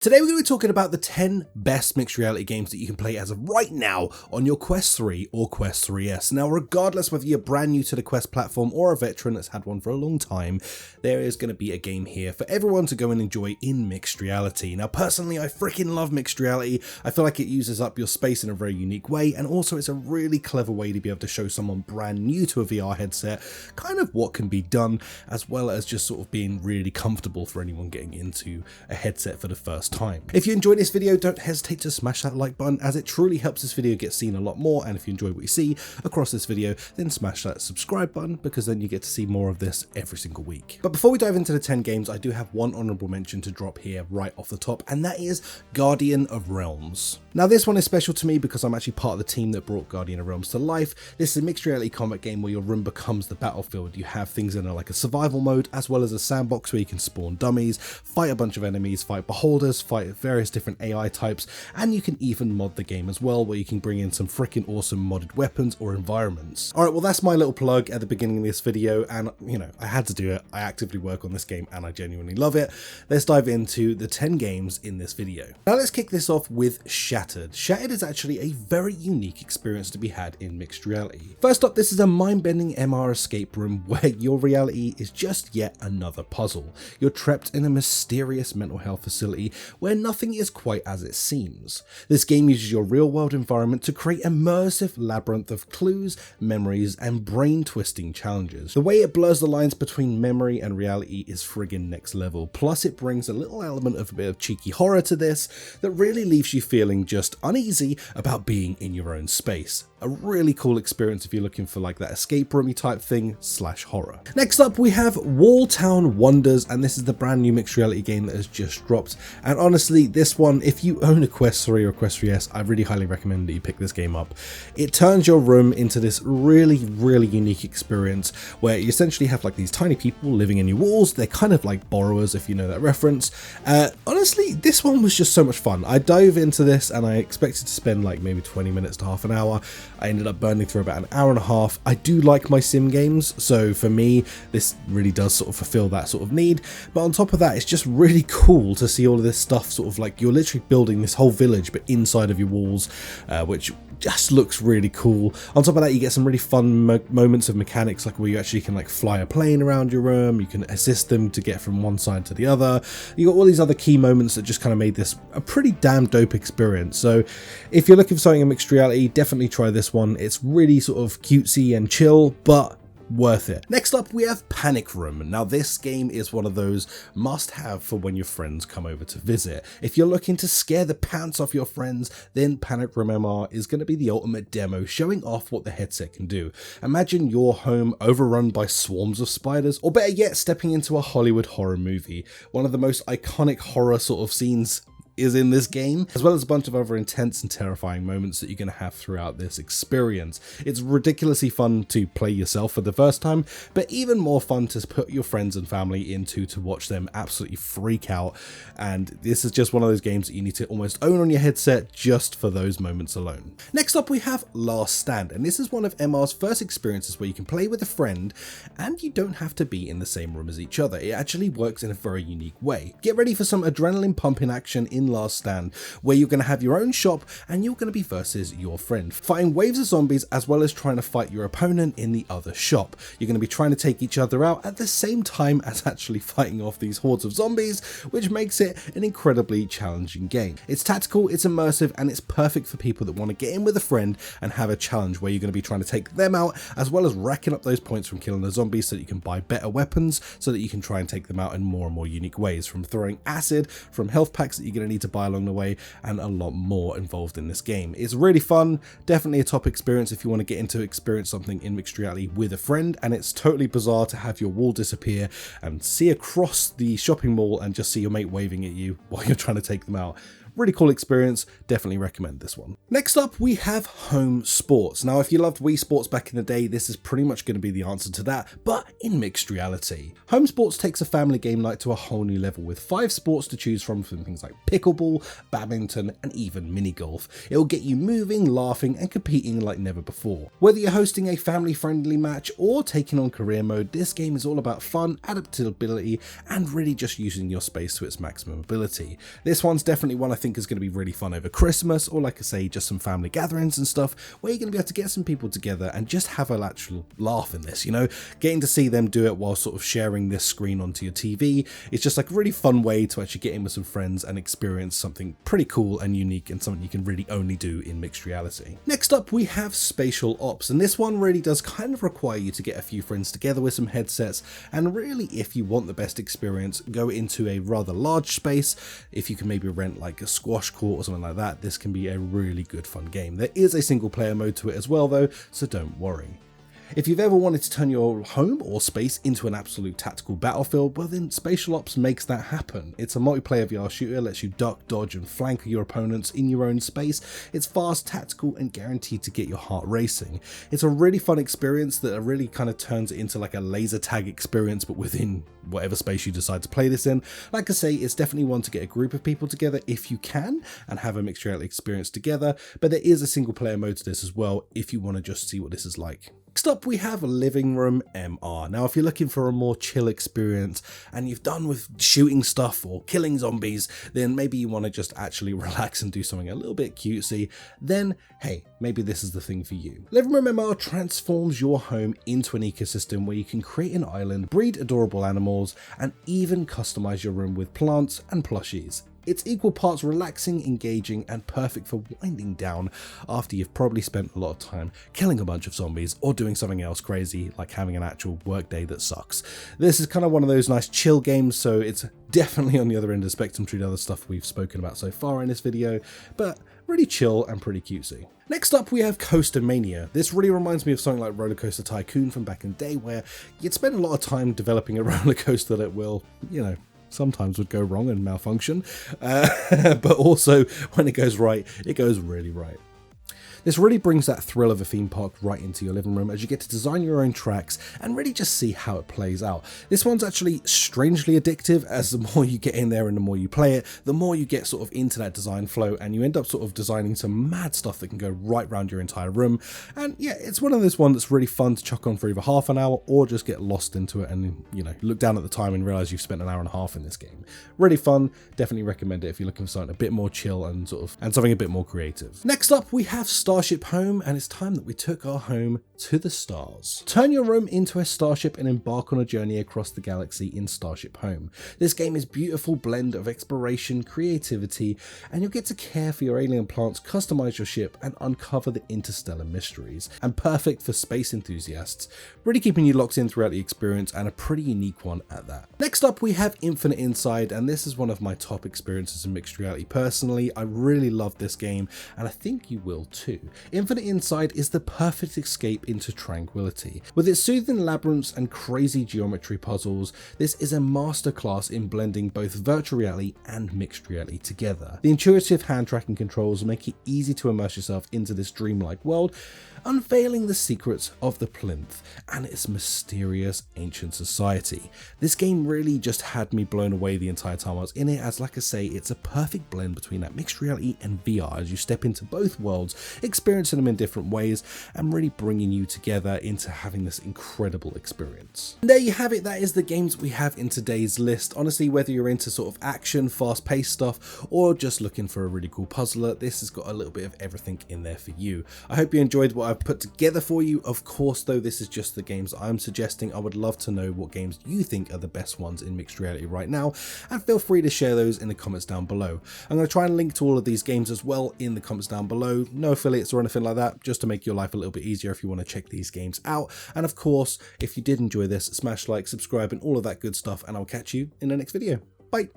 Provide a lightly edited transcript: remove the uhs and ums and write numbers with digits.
Today we're going to be talking about the 10 best mixed reality games that you can play as of right now on your Quest 3 or Quest 3S. Now, regardless whether you're brand new to the Quest platform or a veteran that's had one for a long time, there is going to be a game here for everyone to go and enjoy in mixed reality. Now, personally, I freaking love mixed reality. I feel like it uses up your space in a very unique way, and also it's a really clever way to be able to show someone brand new to a VR headset kind of what can be done, as well as just sort of being really comfortable for anyone getting into a headset for the first time. If you enjoyed this video, don't hesitate to smash that like button, as it truly helps this video get seen a lot more. And if you enjoy what you see across this video, then smash that subscribe button, because then you get to see more of this every single week. But before we dive into the 10 games, I do have one honorable mention to drop here right off the top, and that is Guardian of Realms. Now, this one is special to me because I'm actually part of the team that brought Guardian of Realms to life. This is a mixed reality combat game where your room becomes the battlefield. You have things in like a survival mode, as well as a sandbox where you can spawn dummies, fight a bunch of enemies, fight beholders, fight various different AI types, and you can even mod the game as well, where you can bring in some freaking awesome modded weapons or environments. Alright, well, that's my little plug at the beginning of this video, and you know, I had to do it. I actively work on this game and I genuinely love it. Let's dive into the 10 games in this video. Now let's kick this off with Shattered. Shattered is actually a very unique experience to be had in mixed reality. First up, this is a mind-bending MR escape room where your reality is just yet another puzzle. You're trapped in a mysterious mental health facility where nothing is quite as it seems. This game uses your real-world environment to create an immersive labyrinth of clues, memories, and brain-twisting challenges. The way it blurs the lines between memory and reality is friggin' next level, plus it brings a little element of a bit of cheeky horror to this that really leaves you feeling just uneasy about being in your own space. A really cool experience if you're looking for like that escape roomy type thing / horror. Next up, we have Walltown Wonders, and this is the brand new mixed reality game that has just dropped. And honestly, this one, if you own a Quest 3 or Quest 3S, I really highly recommend that you pick this game up. It turns your room into this really unique experience where you essentially have like these tiny people living in your walls. They're kind of like borrowers, if you know that reference. Honestly, this one was just so much fun. I dove into this and I expected to spend like maybe 20 minutes to half an hour. I ended up burning through about an hour and a half. I do like my sim games, so for me, this really does sort of fulfill that sort of need. But on top of that, it's just really cool to see all of this stuff sort of like you're literally building this whole village, but inside of your walls, which just looks really cool. On top of that, you get some really fun moments of mechanics, like where you actually can like fly a plane around your room. You can assist them to get from one side to the other. You got all these other key moments that just kind of made this a pretty damn dope experience. So if you're looking for something in mixed reality, definitely try this one. It's really sort of cutesy and chill, but worth it. Next up, we have Panic Room. Now, this game is one of those must-have for when your friends come over to visit. If you're looking to scare the pants off your friends, then Panic Room MR is going to be the ultimate demo, showing off what the headset can do. Imagine your home overrun by swarms of spiders, or better yet, stepping into a Hollywood horror movie. One of the most iconic horror sort of scenes is in this game, as well as a bunch of other intense and terrifying moments that you're going to have throughout this experience. It's ridiculously fun to play yourself for the first time, but even more fun to put your friends and family into to watch them absolutely freak out. And this is just one of those games that you need to almost own on your headset just for those moments alone. Next up, we have Last Stand, and this is one of MR's first experiences where you can play with a friend and you don't have to be in the same room as each other. It actually works in a very unique way. Get ready for some adrenaline pumping action in Last Stand, where you're going to have your own shop and you're going to be versus your friend, fighting waves of zombies, as well as trying to fight your opponent in the other shop. You're going to be trying to take each other out at the same time as actually fighting off these hordes of zombies, which makes it an incredibly challenging game. It's tactical, it's immersive, and it's perfect for people that want to get in with a friend and have a challenge where you're going to be trying to take them out, as well as racking up those points from killing the zombies so that you can buy better weapons, so that you can try and take them out in more and more unique ways, from throwing acid, from health packs that you're going to need to buy along the way, and a lot more involved in this game. It's really fun, definitely a top experience if you want to get into experience something in mixed reality with a friend, and it's totally bizarre to have your wall disappear and see across the shopping mall and just see your mate waving at you while you're trying to take them out. Really cool experience, definitely recommend this one. Next up, we have Home Sports. Now, if you loved Wii Sports back in the day, this is pretty much going to be the answer to that, but in mixed reality. Home Sports takes a family game night to a whole new level with 5 sports to choose from things like pickleball, badminton, and even mini golf. It'll get you moving, laughing, and competing like never before. Whether you're hosting a family-friendly match or taking on career mode, this game is all about fun, adaptability, and really just using your space to its maximum ability. This one's definitely one I think is going to be really fun over Christmas, or like I say, just some family gatherings and stuff, where you're going to be able to get some people together and just have an actual laugh in this, you know, getting to see them do it while sort of sharing this screen onto your TV. It's just like a really fun way to actually get in with some friends and experience something pretty cool and unique and something you can really only do in mixed reality. Next up, we have Spatial Ops, and this one really does kind of require you to get a few friends together with some headsets, and really, if you want the best experience, go into a rather large space. If you can maybe rent like a squash court or something like that, this can be a really good fun game. There is a single player mode to it as well though, so don't worry. If you've ever wanted to turn your home or space into an absolute tactical battlefield, well then Spatial Ops makes that happen. It's a multiplayer VR shooter, lets you duck, dodge and flank your opponents in your own space. It's fast, tactical and guaranteed to get your heart racing. It's a really fun experience that really kind of turns it into like a laser tag experience, but within whatever space you decide to play this in. Like I say, it's definitely one to get a group of people together if you can and have a mixed reality experience together, but there is a single player mode to this as well if you want to just see what this is like. Next up, we have Living Room MR. Now, if you're looking for a more chill experience and you've done with shooting stuff or killing zombies, then maybe you want to just actually relax and do something a little bit cutesy, then hey, maybe this is the thing for you. Living Room MR transforms your home into an ecosystem where you can create an island, breed adorable animals, and even customize your room with plants and plushies. It's equal parts relaxing, engaging, and perfect for winding down after you've probably spent a lot of time killing a bunch of zombies or doing something else crazy like having an actual work day that sucks. This is kind of one of those nice chill games, so it's definitely on the other end of the spectrum to the other stuff we've spoken about so far in this video, but really chill and pretty cutesy. Next up, we have Coastermania. This really reminds me of something like Roller Coaster Tycoon from back in the day, where you'd spend a lot of time developing a roller coaster that will, you know, sometimes would go wrong and malfunction, but also when it goes right, it goes really right. This really brings that thrill of a theme park right into your living room as you get to design your own tracks and really just see how it plays out. This one's actually strangely addictive, as the more you get in there and the more you play it, the more you get sort of into that design flow and you end up sort of designing some mad stuff that can go right around your entire room. And yeah, it's one of those ones that's really fun to chuck on for either half an hour or just get lost into it and, you know, look down at the time and realize you've spent an hour and a half in this game. Really fun, definitely recommend it if you're looking for something a bit more chill and something a bit more creative. Next up, we have Starship Home, and it's time that we took our home to the stars. Turn your room into a starship and embark on a journey across the galaxy in Starship Home. This game is a beautiful blend of exploration, creativity, and you'll get to care for your alien plants, customize your ship, and uncover the interstellar mysteries. And perfect for space enthusiasts, really keeping you locked in throughout the experience, and a pretty unique one at that. Next up, we have Infinite Inside, and this is one of my top experiences in mixed reality personally. I really love this game, and I think you will too. Infinite Inside is the perfect escape into tranquility. With its soothing labyrinths and crazy geometry puzzles, this is a masterclass in blending both virtual reality and mixed reality together. The intuitive hand tracking controls make it easy to immerse yourself into this dreamlike world, unveiling the secrets of the plinth and its mysterious ancient society. This game really just had me blown away the entire time I was in it, as like I say, it's a perfect blend between that mixed reality and VR as you step into both worlds, experiencing them in different ways and really bringing you together into having this incredible experience. And there you have it, that is the games we have in today's list. Honestly, whether you're into sort of action, fast-paced stuff, or just looking for a really cool puzzler, this has got a little bit of everything in there for you. I hope you enjoyed what I've put together for you. Of course, though, this is just the games I'm suggesting. I would love to know what games you think are the best ones in mixed reality right now, and feel free to share those in the comments down below. I'm going to try and link to all of these games as well in the comments down below. No affiliates or anything like that, just to make your life a little bit easier if you want to check these games out. And of course, if you did enjoy this, smash like, subscribe, and all of that good stuff, and I'll catch you in the next video. Bye!